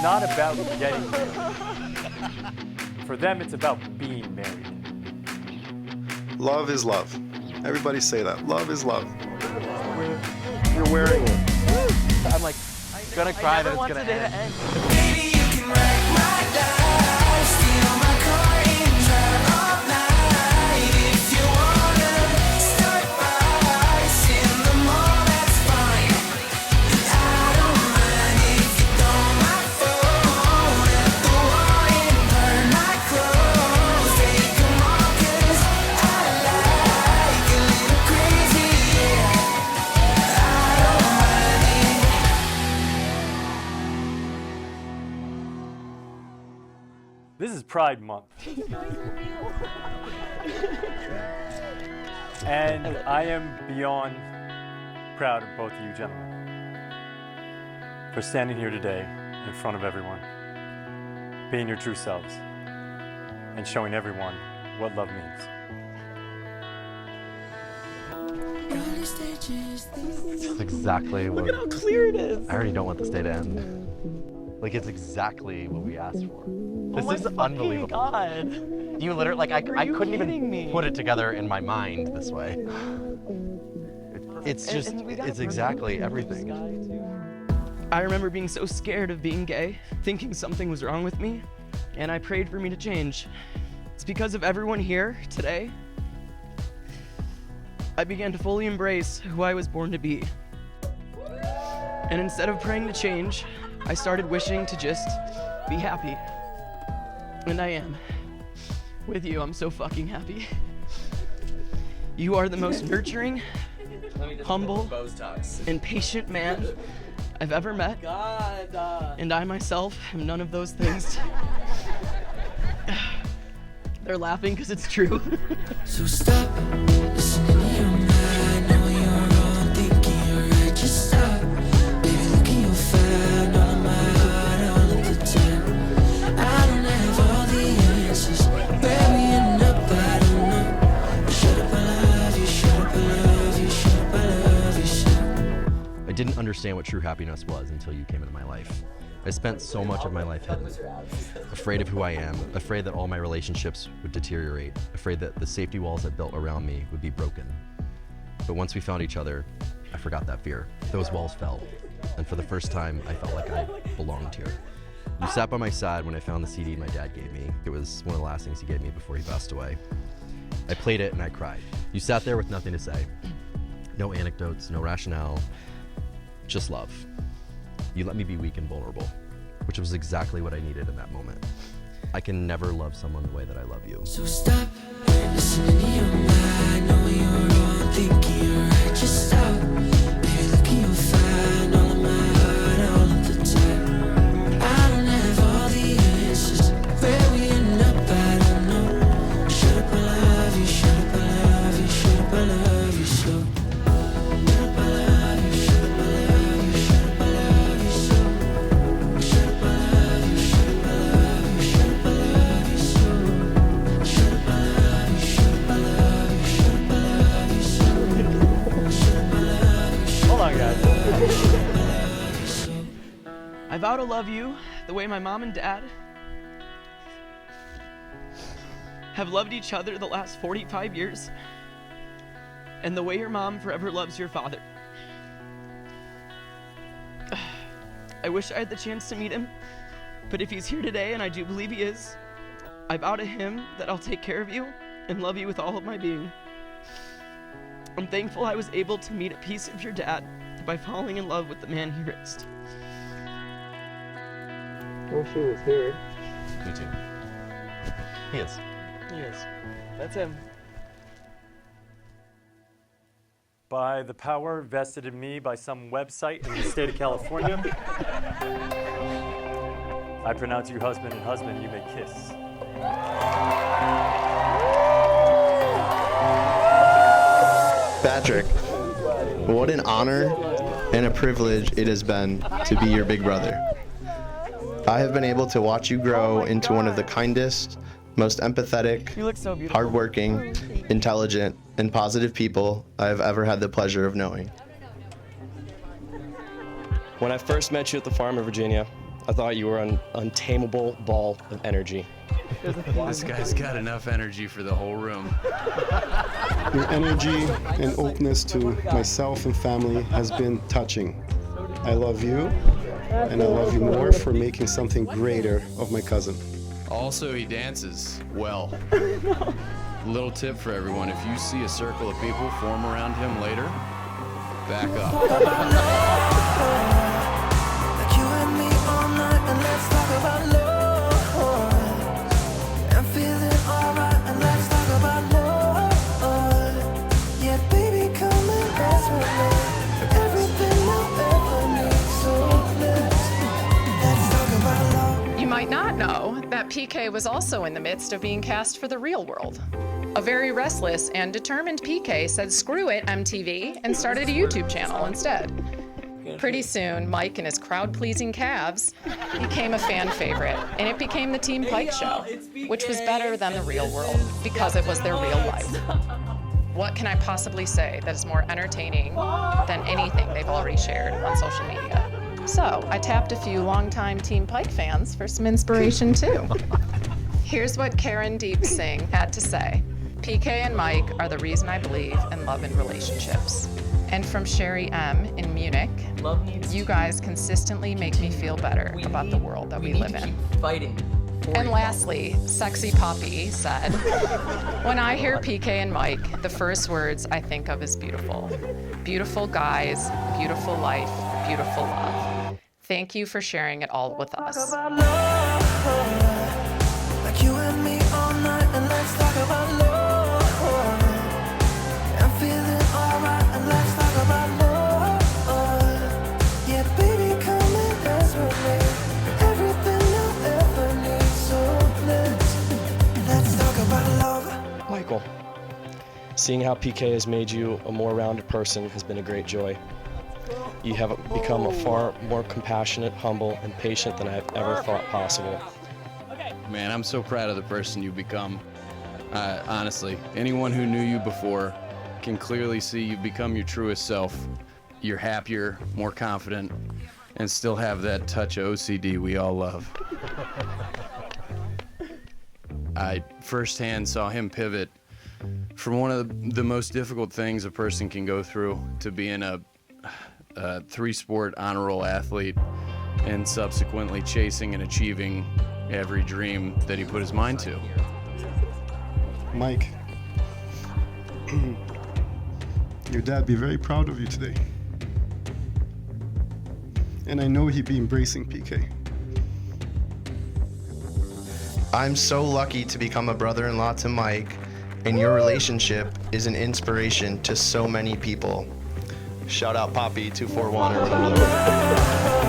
It's not about getting married. For them, it's about being married. Love is love. Everybody say that. Love is love. You're wearing it. I'm like, gonna cry that it's gonna end. Baby, you can wreck my life, steal my car and drive all night. If you wanna start fights in the mall, that's fine. I don't mind if you throw my phone at the wall and burn my clothes. Take 'em all 'cause I like a little crazy, yeah. I don't mind it. This is Pride Month. And I am beyond proud of both of you gentlemen for standing here today in front of everyone, being your true selves, and showing everyone what love means. It's exactly what. Look at how clear it is. I already don't want this day to end. Like, it's exactly what we asked for. This is fucking unbelievable. God. You literally, like, I couldn't kidding even me? put it together in my mind this way. It's just, And we got it's a exactly perfect everything. sky, too. I remember being so scared of being gay, thinking something was wrong with me, and I prayed for me to change. It's because of everyone here today, I began to fully embrace who I was born to be. And instead of praying to change, I started wishing to just be happy. And I am. With you, I'm so fucking happy. You are the most nurturing, humble, and patient man I've ever met. And I myself am none of those things. They're laughing because it's true. So stop listening to your mind. Know you're wrong, thinking you're right. Just stop. Baby, look in your fire. All of my heart, all of the time. I don't have all the answers. Where we end up, I don't know. Shut up, I love you. Shut up, I love you. Shut up, I love you. Shut up. I didn't understand what true happiness was until you came into my life. I spent so much of my life hidden, afraid of who I am, afraid that all my relationships would deteriorate, afraid that the safety walls I built around me would be broken. But once we found each other, I forgot that fear. Those walls fell, and for the first time, I felt like I belonged here. You sat by my side when I found the CD my dad gave me. It was one of the last things he gave me before he passed away. I played it and I cried. You sat there with nothing to say. No anecdotes, no rationale, just love. You let me be weak and vulnerable, which was exactly what I needed in that moment. I can never love someone the way that I love you. So stop listening to your mind. Know you're wrong, thinking you're right. Just stop. Baby, look in your fire. All of my heart, all of the time. I don't have all the answers. Where we end up, I don't know. Shut up, I love you. Shut up, I love you. Shut up, I love you. So shut up, I love you. Shut up, I love you. Shut up, I love you. So shut up, I love you. Shut up, I love you. Shut up, I love you. So shut up, I love you. Shut up, I love you. Shut up, I love you. So shut up, I love you. Hold on, guys. I vow to love you the way my mom and dad have loved each other the last 45 years, and the way your mom forever loves your father. I wish I had the chance to meet him, but if he's here today, and I do believe he is, I vow to him that I'll take care of you and love you with all of my being. I'm thankful I was able to meet a piece of your dad by falling in love with the man he raised. I wish he was here. Me too. He is. He is. That's him. By the power vested in me by some website in the state of California, I pronounce you husband and husband, you may kiss. Patrick, what an honor and a privilege it has been to be your big brother. I have been able to watch you grow into one of the kindest, most empathetic, You look so beautiful. hardworking, intelligent, and positive people I have ever had the pleasure of knowing. When I first met you at the farm in Virginia, I thought you were an untamable ball of energy. This guy's got enough energy for the whole room. Your energy and openness to myself and family has been touching. I love you, and I love you more for making something greater of my cousin. Also, he dances well. Little tip for everyone, if you see a circle of people form around him later, back up. Like you and me all night, and let's talk about love. I'm feeling alright, and let's talk about love. Yeah, baby, come and dance with me. Everything I'll ever need, so let's talk about love. You might not know that PK was also in the midst of being cast for the real world. A very restless and determined PK said, "Screw it, MTV," and started a YouTube channel instead. Pretty soon, Mike and his crowd-pleasing calves became a fan favorite, and it became the Team Pike show, which was better than the real world because it was their real life. What can I possibly say that is more entertaining than anything they've already shared on social media? So I tapped a few longtime Team Pike fans for some inspiration too. Here's what Karen Deep Singh had to say. PK and Mike are the reason I believe in love and relationships. And from Sherry M. in Munich, you guys consistently make me feel better about the world that we live in. And lastly, Sexy Poppy said, when I hear PK and Mike, the first words I think of is beautiful. Beautiful guys, beautiful life, beautiful love. Thank you for sharing it all with us. Like you and me all night, and let's talk about love. I'm feeling alright, and let's talk about love. Yeah, baby, come and dance with me. Everything I'll ever need, so let's talk about love. Michael, seeing how PK has made you a more rounded person has been a great joy. You have become a far more compassionate, humble, and patient than I have ever thought possible. Man, I'm so proud of the person you've become. Honestly, anyone who knew you before can clearly see you've become your truest self. You're happier, more confident, and still have that touch of OCD we all love. I firsthand saw him pivot from one of the most difficult things a person can go through to being a three-sport honor roll athlete and subsequently chasing and achieving every dream that he put his mind to. Mike, your dad be very proud of you today. And I know he'd be embracing PK. I'm so lucky to become a brother-in-law to Mike, and your relationship is an inspiration to so many people. Shout out Poppy 241 or whatever.